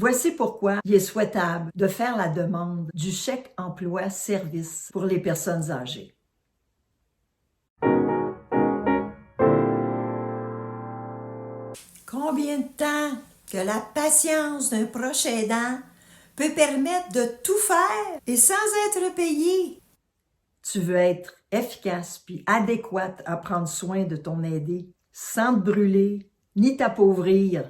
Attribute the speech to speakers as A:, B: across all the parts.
A: Voici pourquoi il est souhaitable de faire la demande du chèque emploi-service pour les personnes âgées.
B: Combien de temps que la patience d'un proche aidant peut permettre de tout faire et sans être payé?
A: Tu veux être efficace puis adéquate à prendre soin de ton aidé sans te brûler ni t'appauvrir.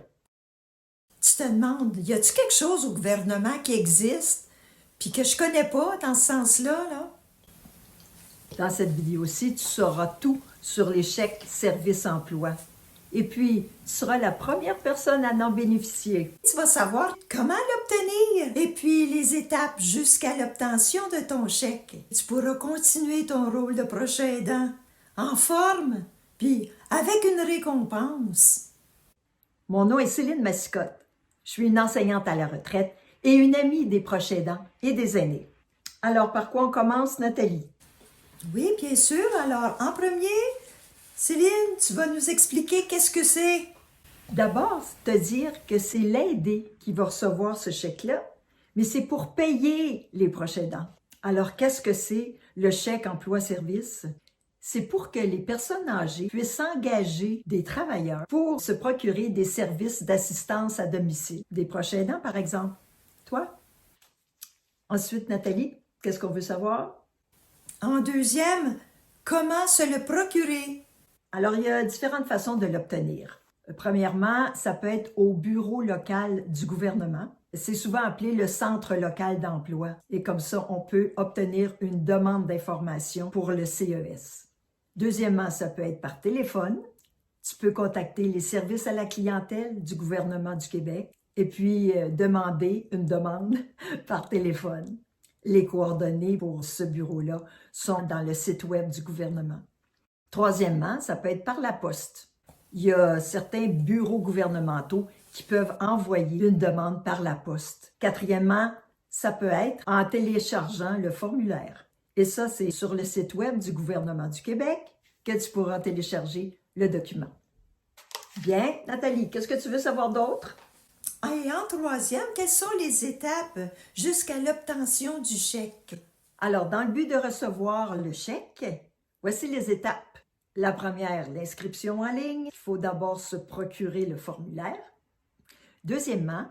B: Tu te demandes, y a-t-il quelque chose au gouvernement qui existe puis que je connais pas dans ce sens-là, là?
A: Dans cette vidéo-ci, tu sauras tout sur les chèques service-emploi. Et puis, tu seras la première personne à en bénéficier.
B: Tu vas savoir comment l'obtenir et puis les étapes jusqu'à l'obtention de ton chèque. Tu pourras continuer ton rôle de proche aidant en forme puis avec une récompense.
A: Mon nom est Céline Massicotte. Je suis une enseignante à la retraite et une amie des proches aidants et des aînés. Alors, par quoi on commence, Nathalie?
B: Oui, bien sûr. Alors, en premier, Céline, tu vas nous expliquer qu'est-ce que c'est?
A: D'abord, te dire que c'est l'aidé qui va recevoir ce chèque-là, mais c'est pour payer les proches aidants. Alors, qu'est-ce que c'est le chèque emploi-service? C'est pour que les personnes âgées puissent engager des travailleurs pour se procurer des services d'assistance à domicile. Des proches aidants, par exemple. Toi? Ensuite, Nathalie, qu'est-ce qu'on veut savoir?
B: En deuxième, comment se le procurer?
A: Alors, il y a différentes façons de l'obtenir. Premièrement, ça peut être au bureau local du gouvernement. C'est souvent appelé le centre local d'emploi. Et comme ça, on peut obtenir une demande d'information pour le CES. Deuxièmement, ça peut être par téléphone. Tu peux contacter les services à la clientèle du gouvernement du Québec et puis demander une demande par téléphone. Les coordonnées pour ce bureau-là sont dans le site web du gouvernement. Troisièmement, ça peut être par la poste. Il y a certains bureaux gouvernementaux qui peuvent envoyer une demande par la poste. Quatrièmement, ça peut être en téléchargeant le formulaire. Et ça, c'est sur le site web du gouvernement du Québec que tu pourras télécharger le document. Bien, Nathalie, qu'est-ce que tu veux savoir d'autre?
B: Et en troisième, quelles sont les étapes jusqu'à l'obtention du chèque?
A: Alors, dans le but de recevoir le chèque, voici les étapes. La première, l'inscription en ligne. Il faut d'abord se procurer le formulaire. Deuxièmement,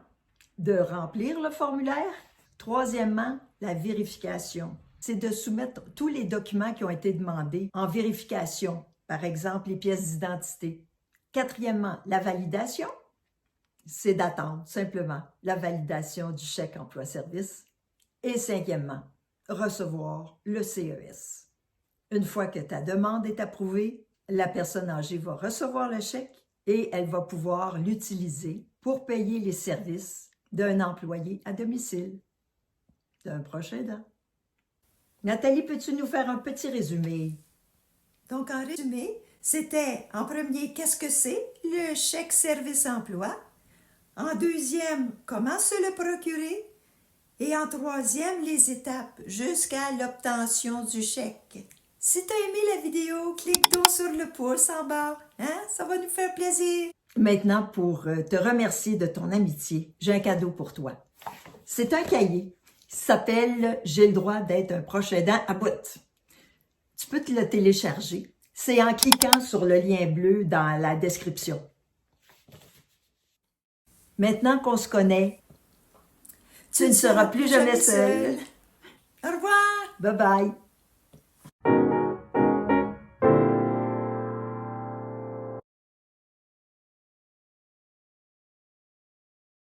A: de remplir le formulaire. Troisièmement, la vérification. C'est de soumettre tous les documents qui ont été demandés en vérification, par exemple les pièces d'identité. Quatrièmement, la validation. C'est d'attendre simplement la validation du chèque emploi-service. Et cinquièmement, recevoir le CES. Une fois que ta demande est approuvée, la personne âgée va recevoir le chèque et elle va pouvoir l'utiliser pour payer les services d'un employé à domicile, d'un proche aidant. Nathalie, peux-tu nous faire un petit résumé?
B: Donc, en résumé, c'était en premier, qu'est-ce que c'est le chèque service emploi? En deuxième, comment se le procurer? Et en troisième, les étapes jusqu'à l'obtention du chèque. Si tu as aimé la vidéo, clique donc sur le pouce en bas. Ça va nous faire plaisir.
A: Maintenant, pour te remercier de ton amitié, j'ai un cadeau pour toi. C'est un cahier qui s'appelle « J'ai le droit d'être un proche aidant à bout ». Tu peux te le télécharger. C'est en cliquant sur le lien bleu dans la description. Maintenant qu'on se connaît, tu ne seras plus jamais seul.
B: Au revoir!
A: Bye bye!